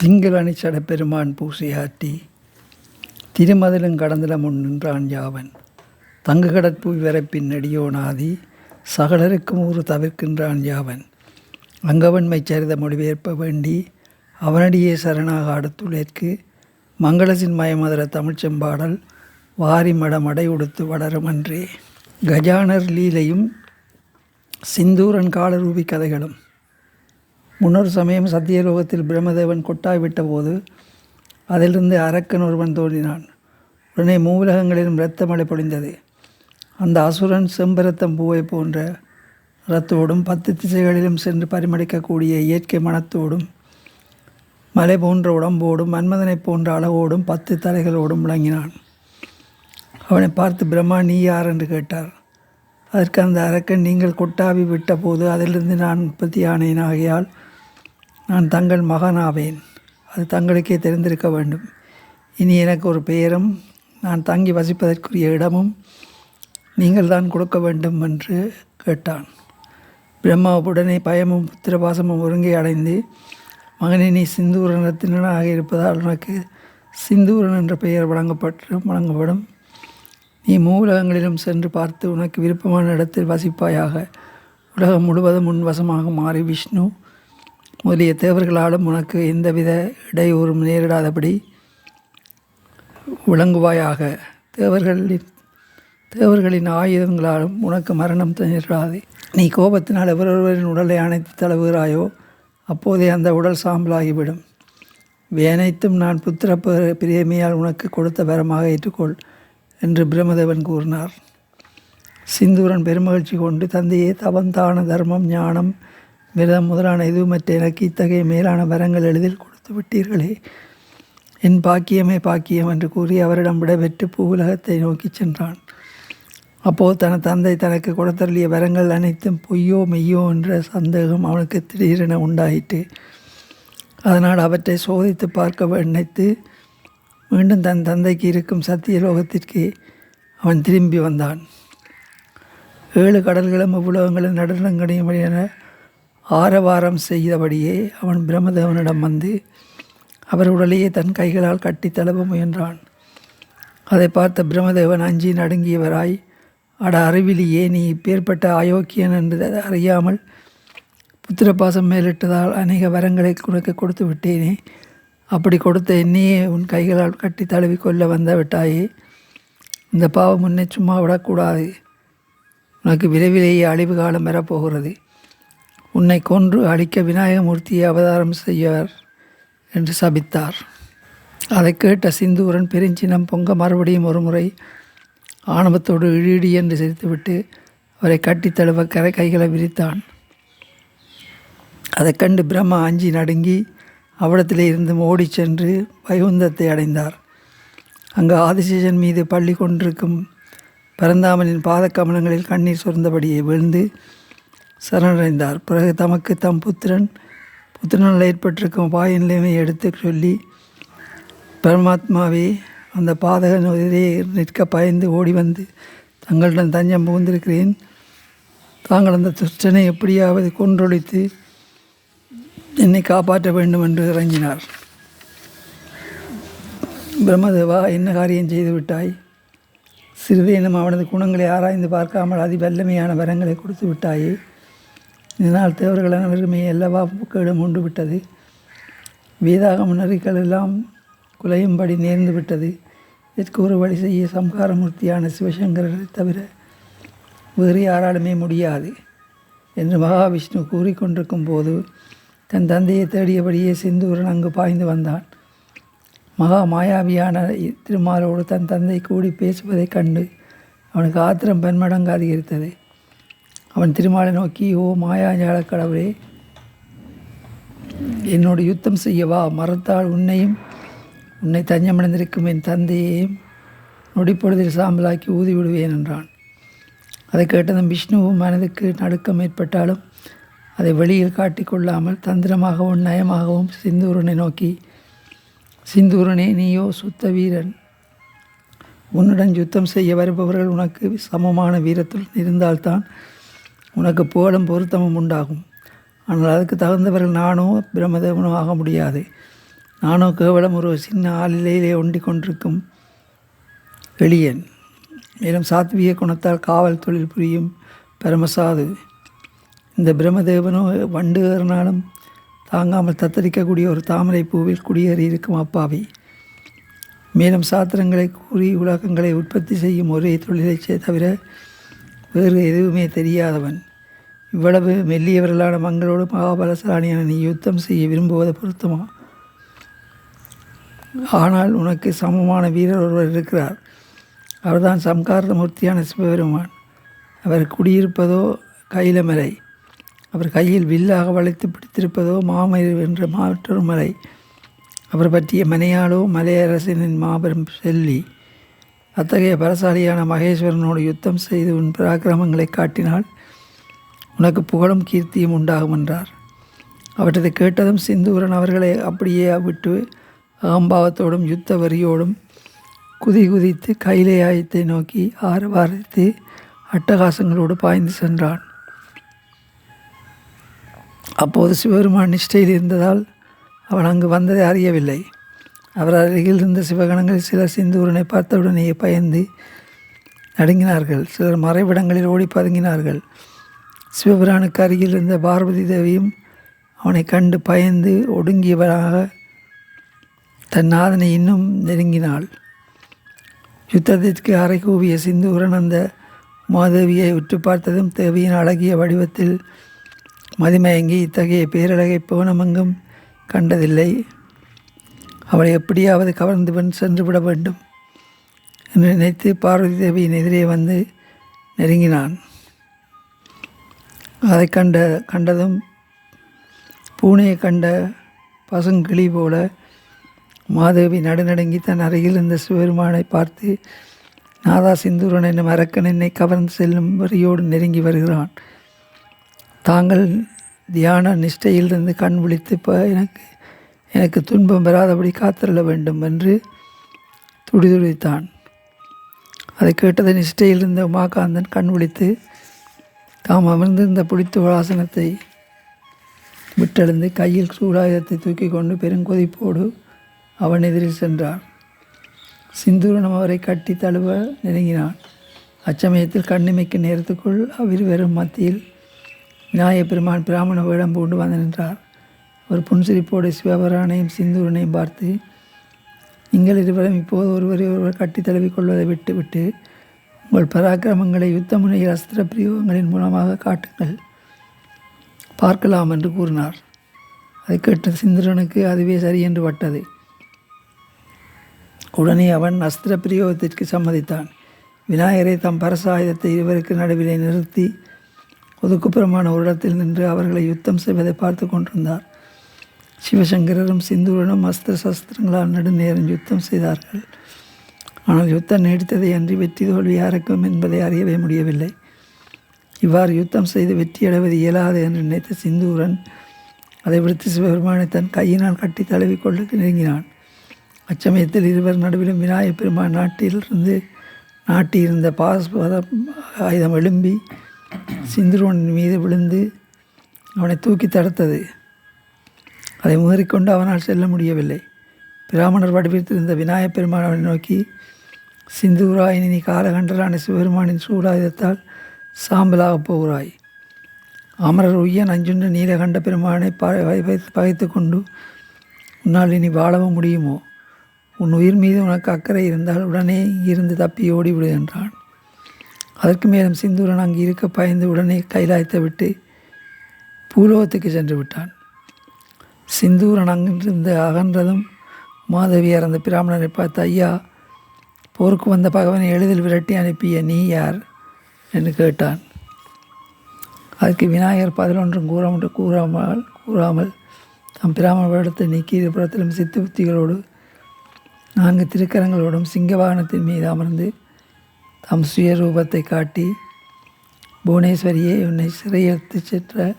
திங்களணி சடப்பெருமான் பூசையாற்றி திருமதிலும் கடந்தில முன் நின்றான் யாவன் தங்கு கடற்பு விரைப்பின் நெடியோனாதி சகலருக்கும் ஊறு தவிர்க்கின்றான் யாவன் அங்கவன்மை சரித மொழிபெயர்ப்ப வேண்டி அவனடியே சரணாக அடுத்துளேற்கு மங்களசின் மயமதுர தமிழ்ச்செம்பாடல் வாரி மடமடை உடுத்து வளருமன்றே. கஜானர் லீலையும் சிந்தூரன் காலரூபி கதைகளும். முன்னொரு சமயம் சத்தியலோகத்தில் பிரம்மதேவன் கொட்டாய் விட்டபோது அதிலிருந்து அரக்கன் ஒருவன் தோன்றினான். உடனே மூலகங்களிலும் இரத்தமழை பொழிந்தது. அந்த அசுரன் செம்பரத்தம் பூவை போன்ற ரத்தோடும் 10 திசைகளிலும் சென்று பரிமளிக்கக்கூடிய இயற்கை மனத்தோடும் மலை போன்ற உடம்போடும் மன்மதனை போன்ற அழகோடும் 10 தலைகளோடும் விளங்கினான். அவனை பார்த்து பிரம்மா நீ யார் என்று கேட்டார். அதற்கு அந்த அரக்கன் நீங்கள் கொட்டாவி விட்ட போது அதிலிருந்து நான் உற்பத்தி ஆனேன், ஆகையால் நான் தங்கள் மகனாவேன். அது தங்களுக்கே தெரிந்திருக்க வேண்டும். இனி எனக்கு ஒரு பெயரும் நான் தங்கி வசிப்பதற்குரிய இடமும் நீங்கள் தான் கொடுக்க வேண்டும் என்று கேட்டான். பிரம்மா உடனே பயமும் புத்திரபாசமும் ஒருங்கே அடைந்து மகனே நீ சிந்தூரனத்தினாக இருப்பதால் உனக்கு சிந்தூரன் என்ற பெயர் வழங்கப்படும். நீ மூலகங்களிலும் சென்று பார்த்து உனக்கு விருப்பமான இடத்தில் வசிப்பாயாக. உலகம் முழுவதும் முன்வசமாக மாறி விஷ்ணு முதலிய தேவர்களாலும் உனக்கு எந்தவித இடையூறும் நேரிடாதபடி விளங்குவாயாக. தேவர்களின் ஆயுதங்களாலும் உனக்கு மரணம் நேரிடாது. நீ கோபத்தினால் எவரொருவரின் உடலை அணைத்து தழுவுகிறாயோ அப்போதே அந்த உடல் சாம்பலாகிவிடும். அனைத்தும் நான் புத்திர பிரியமையால் உனக்கு கொடுத்த வரமாக ஏற்றுக்கொள் என்று பிரம்மதேவன் கூறினார். சிந்தூரன் பெருமகிழ்ச்சி கொண்டு தந்தையே தவந்தான தர்மம் ஞானம் விரதம் முதலான எதுவுமற்ற எனக்கு இத்தகைய மேலான வரங்கள் எளிதில் கொடுத்து விட்டீர்களே, என் பாக்கியமே பாக்கியம் என்று கூறி அவரிடம் விடைபெற்று பூவுலகத்தை நோக்கி சென்றான். அப்போது தந்தை தனக்கு கொடுத்தருளிய வரங்கள் அனைத்தும் பொய்யோ மெய்யோ என்ற சந்தேகம் அவனுக்கு திடீரென உண்டாயிற்று. அதனால் அவற்றை சோதித்து பார்க்க நினைத்து மீண்டும் தன் தந்தைக்கு இருக்கும் சத்தியலோகத்திற்கு அவன் திரும்பி வந்தான். 7 கடல்களும் உலகங்களும் நடுநங்கடையும் என ஆரவாரம் செய்தபடியே அவன் பிரம்மதேவனிடம் வந்து அவர் உடலையே தன் கைகளால் கட்டி தழுவ முயன்றான். அதை பார்த்த பிரம்மதேவன் அஞ்சி நடுங்கியவராய், அட அறிவிலியே, நீ இப்பேற்பட்ட அயோக்கியன் என்று அறியாமல் புத்திரபாசம் மேலிட்டதால் அநேக வரங்களை உனக்கு கொடுத்து விட்டேனே. அப்படி கொடுத்த என்னையே உன் கைகளால் கட்டி தழுவி கொள்ள வந்த விட்டாயே. இந்த பாவம் முன்னே சும்மா விடக்கூடாது. உனக்கு விரைவிலேயே அழிவு காலம் வரப்போகிறது. உன்னை கொன்று அழிக்க விநாயகமூர்த்தியை அவதாரம் செய்யவர் என்று சபித்தார். அதை கேட்ட சிந்தூரன் பெருஞ்சினம் பொங்க மறுபடியும் ஒரு முறை ஆணவத்தோடு இழி என்று சிரித்துவிட்டு அவரை கட்டி தழுவ கைகளை விரித்தான். அதை கண்டு பிரம்மா அஞ்சி நடுங்கி அவ்விடத்திலே இருந்து ஓடி சென்று வைகுந்தத்தை அடைந்தார். அங்கு ஆதிசேஷன் மீது பள்ளி கொண்டிருக்கும் பரந்தாமனின் பாதக்கமலங்களில் கண்ணீர் சொர்ந்தபடியே விழுந்து சரணடைந்தார். பிறகு தமக்கு தம் புத்திரனால் ஏற்பட்டிருக்கும் பாய நிலைமை எடுத்து சொல்லி, பரமாத்மாவே, அந்த பாதகன் எதிரே நிற்க பயந்து ஓடி வந்து தங்களிடம் தஞ்சம் புகுந்திருக்கிறேன். தாங்கள் அந்த துஷ்டனை எப்படியாவது கொன்றொழித்து என்னை காப்பாற்ற வேண்டும் என்று இறங்கினார். பிரம்மதேவா, என்ன காரியம் செய்து விட்டாய்? சிறிதேனும் அவனது குணங்களை ஆராய்ந்து பார்க்காமல் அதிவல்லமையான வரங்களை கொடுத்து விட்டாயே. இதனால் தேவர்கள் அனைவருமே எல்லாவா கேடும் உண்டு விட்டது. வேதாகம நெறிகள் எல்லாம் குலையும்படி நேர்ந்து விட்டது. இதற்கு ஒரு வழி செய்ய சம்ஹாரமூர்த்தியான சிவசங்கரரை தவிர வேறு யாராலுமே முடியாது என்று மகாவிஷ்ணு கூறிக்கொண்டிருக்கும் போது தன் தந்தையை தேடியபடியே சிந்தூரன் அங்கு பாய்ந்து வந்தான். மகா மாயாவியான திருமாலோடு தன் தந்தை கூடி பேசுவதைக் கண்டு அவனுக்கு ஆத்திரம் பன்மடங்கு அதிகரித்தது. அவன் திருமாலை நோக்கி, ஓ மாயாஜால கடவுளே, என்னோடு யுத்தம் செய்யவா? மரத்தால் உன்னை தஞ்சமடைந்திருக்கும் என் தந்தையையும் நொடிப்பொழுதில் சாம்பலாக்கி ஊதி விடுவேன் என்றான். அதை கேட்டதும் விஷ்ணுவும் மனதுக்கு நடுக்கம் ஏற்பட்டாலும் அதை வெளியில் காட்டிக்கொள்ளாமல் தந்திரமாகவும் நயமாகவும் சிந்தூரனை நோக்கி, சிந்தூரனே, நீயோ சுத்த வீரன். உன்னுடன் யுத்தம் செய்ய வருபவர்கள் உனக்கு சமமான வீரத்துடன் இருந்தால்தான் உனக்கு புகழும் பொருத்தமும் உண்டாகும். ஆனால் அதுக்கு தகுந்தவர்கள் நானோ பிரம்மதேவனோ ஆக முடியாது. நானோ கேவலம் ஒரு சின்ன ஆளிலையிலே ஒண்டி கொண்டிருக்கும் எளியன். மேலும் சாத்விய குணத்தால் காவல் தொழில் புரியும் பரமசாது. இந்த பிரம்மதேவனோ வண்டு ஏறினாலும் தாங்காமல் தத்தளிக்கக்கூடிய ஒரு தாமரை பூவில் குடியேறி இருக்கும் அப்பாவி. மேலும் சாத்திரங்களை கூறி உலகங்களை உற்பத்தி செய்யும் ஒரே தொழிலை தவிர வேறு எதுவுமே தெரியாதவன். இவ்வளவு மெல்லியவர்களான மங்களோடு மகாபலசாலியான நீ யுத்தம் செய்ய விரும்புவது பொருத்தமா? ஆனால் உனக்கு சமமான வீரர் ஒருவர் இருக்கிறார். அவர்தான் சம்காரமூர்த்தியான சிவபெருமான். அவர் குடியிருப்பதோ கைலமலை. அவர் கையில் வில்லாக வளைத்து பிடித்திருப்பதோ மாமயிறு என்ற மற்றொரு மலை. அவர் பற்றிய மனையாளோ மலையரசனின் மாபெரும் செல்லி. அத்தகைய பலசாலியான மகேஸ்வரனோடு யுத்தம் செய்து உன் பராக்கிரமங்களை காட்டினால் உனக்கு புகழும் கீர்த்தியும் உண்டாகும் என்றார். அவற்றை கேட்டதும் சிந்தூரன் அவர்களை அப்படியே விட்டு அகம்பாவத்தோடும் யுத்த வரியோடும் குதித்து கைலேயத்தை நோக்கி ஆரவாரித்து அட்டகாசங்களோடு பாய்ந்து சென்றான். அப்போது சிவபெருமான் நிஷ்டையில் இருந்ததால் அவன் அங்கு வந்ததை அறியவில்லை. அவர் அருகில் இருந்த சிவகணங்கள் சிலர் சிந்தூரனை பார்த்தவுடனே பயந்து நடுங்கினார்கள். சிலர் மறைவிடங்களில் ஓடி பதுங்கினார்கள். சிவபிரானுக்கு அருகில் இருந்த பார்வதி தேவியும் அவனை கண்டு பயந்து ஒடுங்கியவராக தன் நாதனை இன்னும் நெருங்கினாள். யுத்தத்திற்கு அறை கூவிய சிந்தூரன் அந்த உமாதேவியை உற்று பார்த்ததும் தேவியின் அழகிய வடிவத்தில் மதிமயங்கி இத்தகைய பேரழகை போனமெங்கும் கண்டதில்லை. அவளை எப்படியாவது கவர்ந்து சென்றுவிட வேண்டும் என்று நினைத்து பார்வதி தேவியின் எதிரே வந்து நெருங்கினான். அதை கண்டதும் பூனையை கண்ட பசுங்கிளி போல மாதேவி நடுநடுங்கி தன் அருகில் இருந்த சிவபெருமானை பார்த்து, நாதா சிந்தூரன் என்னும் அரக்கன் என்னை கவர்ந்து செல்லும் வரியோடு நெருங்கி வருகிறான். தாங்கள் தியான நிஷ்டையிலிருந்து கண் விழித்து எனக்கு துன்பம் வராதபடி காத்திருள வேண்டும் என்று துடித்தான். அதை கேட்டதை நிஷ்டையில் இருந்த உமாகாந்தன் கண் விழித்து தாம் அமர்ந்திருந்த புளித்து ஆசனத்தை விட்டெழுந்து கையில் சூடாயுதத்தை தூக்கி கொண்டு பெருங்கொதிப்போடு அவன் எதிரில் சென்றார். சிந்தூரனும் அவரை கட்டி தழுவ நெருங்கினான். அச்சமயத்தில் கண்ணிமைக்கு நேரத்துக்குள் அவ்விருவரும் மத்தியில் விநாயகப் பெருமான் பிராமண வேடம் பூண்டு வந்து நின்றார். ஒரு புன்சிரிப்போடு சிவபெருமானையும் சிந்தூரனையும் பார்த்து, நீங்கள் இருவரும் இப்போது ஒருவர் கட்டி தழுவிக் கொள்வதை விட்டுவிட்டு உங்கள் பராக்கிரமங்களை யுத்த முனையில் அஸ்திர பிரயோகங்களின் மூலமாக காட்டுங்கள், பார்க்கலாம் என்று கூறினார். அதை கேட்ட சிந்தூரனுக்கு அதுவே சரி என்று பட்டது. உடனே அவன் அஸ்திர பிரயோகத்திற்கு சம்மதித்தான். விநாயகரை தம் பரசாயுதத்தை இருவருக்கு நடுவிலே நிறுத்தி ஒதுக்குப்புறமான ஒரு இடத்தில் நின்று அவர்களை யுத்தம் செய்வதை பார்த்து கொண்டிருந்தார். சிவசங்கரரும் சிந்தூரனும் அஸ்திர சஸ்திரங்களால் நெடுநேரம் யுத்தம் செய்தார்கள். ஆனால் யுத்தம் நீடித்ததை அன்றி வெற்றி தோல்வி யாருக்கும் என்பதை அறியவே முடியவில்லை. இவ்வாறு யுத்தம் செய்து வெற்றியடைவது இயலாது என்று நினைத்த சிந்தூரன் அதை விடுத்து சிவபெருமானை தன் கையினால் கட்டி தழுவிக்கொள்ள நெருங்கினான். அச்சமயத்தில் இருவர் நடுவிலும் விநாயகப் பெருமான் நாட்டியிருந்த பாஸ்பத ஆயுதம் எழும்பி சிந்தூரனின் மீது விழுந்து அவனை தூக்கி தடுத்தது. அதை முகறிக்கொண்டு அவனால் செல்ல முடியவில்லை. பிராமணர் வடிவித்திருந்த விநாயகப் பெருமான் அவனை நோக்கி, சிந்தூராய், நீ காலகண்டரான சிவபெருமானின் சூடாயுதத்தால் சாம்பலாகப் போகிறாய். அமரர் உய்யன் அஞ்சுண்ட நீலகண்ட பெருமானை பகைத்து கொண்டு உன்னால் இனி வாழவும் முடியுமோ? உன் உயிர் மீது உனக்கு அக்கறை இருந்தால் உடனே இங்கிருந்து தப்பி ஓடிவிடு என்றான். அதற்கு மேலும் சிந்தூரன் அங்கு இருக்க பயந்து உடனே கைலாயத்தை விட்டு பூலோகத்துக்கு சென்று விட்டான். சிந்தூரன் அங்கிருந்து அகன்றதும் மாதவி இறந்த பிராமணரை பார்த்து, ஐயா, போருக்கு வந்த பகவனை எளிதில் விரட்டி அனுப்பிய நீ யார் என்று கேட்டான். அதற்கு விநாயகர் பதிலொன்றும் கூறாமல் தம் பிராமண வேடத்தை நீக்கி இருபுறத்திலும் சித்து புத்திகளோடு 4 திருக்கரங்களோடும் சிங்க வாகனத்தின் மீது அமர்ந்து தம் சுயரூபத்தை காட்டி, புவனேஸ்வரியே, உன்னை சிறையெடுத்து சென்ற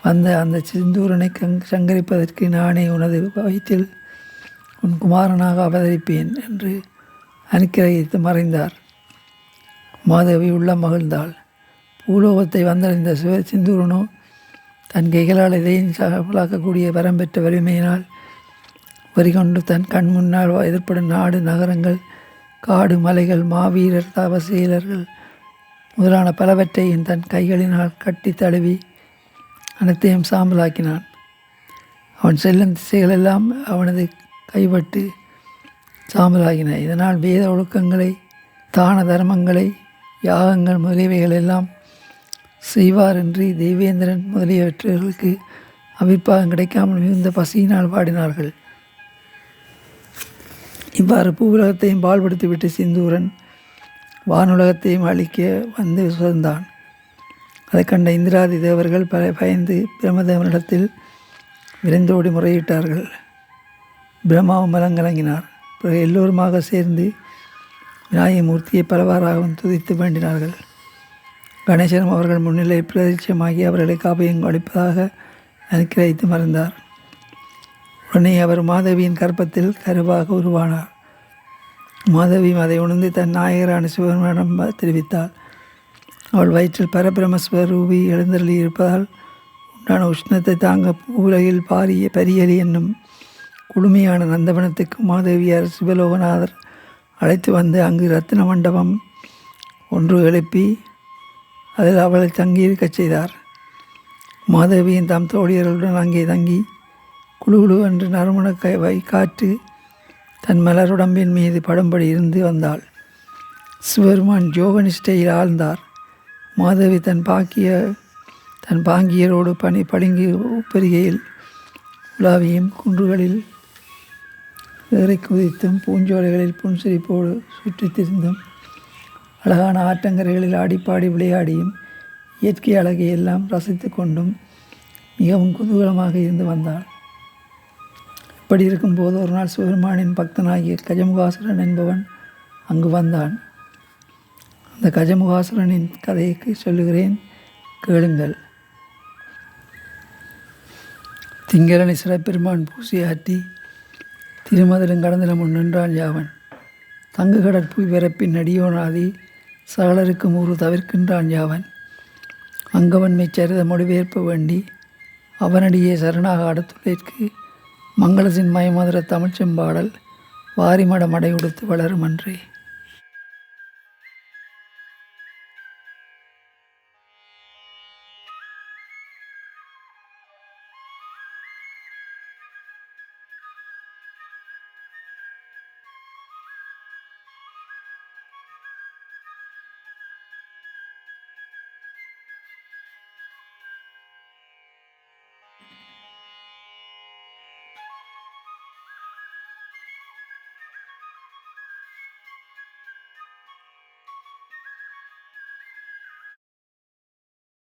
வந்த அந்த சிந்தூரனை சங்கரிப்பதற்கு நானே உனது வயிற்றில் உன் குமாரனாக அவதரிப்பேன் என்று அனுக்கிரகித்து மறைந்தார். மாதவி உள்ளம் மகிழ்ந்தாள். பூலோகத்தை வந்தடைந்த சிந்தூரனோ தன் கைகளால் இதையும் சாம்பலாக்கக்கூடிய வரம் பெற்ற வலிமையினால் வெறிகொண்டு தன் கண் முன்னால் எதிர்ப்படும் நாடு நகரங்கள் காடு மலைகள் மாவீரர் தவசீலர்கள் முதலான பலவற்றையும் தன் கைகளினால் கட்டி தழுவி அனைத்தையும் சாம்பலாக்கினான். அவன் செல்லும் திசைகளெல்லாம் அவனது கைப்பட்டு சாம்பலாகின. இதனால் வேத ஒழுக்கங்களை தான தர்மங்களை யாகங்கள் முதலியவைகள் எல்லாம் செய்வாரின்றி தெய்வேந்திரன் முதலியவற்றர்களுக்கு அவிர்ப்பாகம் கிடைக்காமல் மிகுந்த பசியினால் வாடினார்கள். இவ்வாறு பூவுலகத்தையும் பாழ்படுத்திவிட்டு சிந்தூரன் வானுலகத்தையும் அழிக்க வந்து சுதந்தான். அதை கண்ட இந்திராதி தேவர்கள் பயந்து பிரம்மதேவனிடத்தில் விரைந்தோடி முறையிட்டார்கள். பிரம்மாவும் மலங்கலங்கினார். பிறகு எல்லோருமாக சேர்ந்து விநாயகமூர்த்தியை பலவாறாகவும் துதித்து வேண்டினார்கள். கணேசனும் அவர்கள் முன்னிலை பிரதிட்சமாகி அவர்களுக்கு அபயம் அளிப்பதாக அனுக்கிரகித்து மறந்தார். உடனே அவர் மாதவியின் கற்பத்தில் கருவாக உருவானார். மாதவியும் அதை உணர்ந்து தன் நாயகரான சிவபெருமானிடம் தெரிவித்தாள். அவள் வயிற்றில் பரபிரமஸ்வரூபி எழுந்தருளி இருப்பதால் உண்டான உஷ்ணத்தை தாங்க உலகில் பரியலி என்னும் குளுமையான நந்தவனத்துக்கு மாதவியார் சிவலோகநாதர் அழைத்து வந்து அங்கு ரத்தின மண்டபம் ஒன்று எழுப்பி அதில் அவளை தங்கியிருக்கச் செய்தார். மாதவியின் தம் தோழியர்களுடன் அங்கே தங்கி குழு என்று நறுமண காற்று தன் மலருடம்பின் மீது படும்படி இருந்து வந்தாள். சிவபெருமான் யோகனிஷ்டையில் ஆழ்ந்தார். மாதவி தன் பாங்கியரோடு பளிங்கு உப்பரிகையில் உலாவியும் குன்றுகளில் ஏறி குதித்தும் பூஞ்சோலைகளில் புன்சிரிப்போடு சுற்றித் திரிந்தும் அழகான ஆற்றங்கரைகளில் ஆடிப்பாடி விளையாடியும் இயற்கை அழகை எல்லாம் ரசித்து கொண்டும் மிகவும் குதூகலமாக இருந்து வந்தாள். இப்படி இருக்கும்போது ஒரு நாள் சிவபெருமானின் பக்தனாகிய கஜமுகாசுரன் என்பவன் அங்கு வந்தான். அந்த கஜமுகாசுரனின் கதையை சொல்லுகிறேன், கேளுங்கள். திங்களனை சிறப்பெருமான் பூசியாற்றி திருமதிலும் கடந்திலும் நின்றான் யாவன். தங்கு கடற்பு பிறப்பின் நடியோனாதி சகலருக்கும் ஊறு தவிர்க்கின்றான் யாவன். அங்கவன் மெச்சரித மொழிபெயர்ப்ப வேண்டி அவனடியே சரணாக அடுத்துள்ளிற்கு மங்களசின் மயமதுர தமிழ்ச்செம்பாடல் வாரிமட மடை உடுத்து வளரும் அன்றே.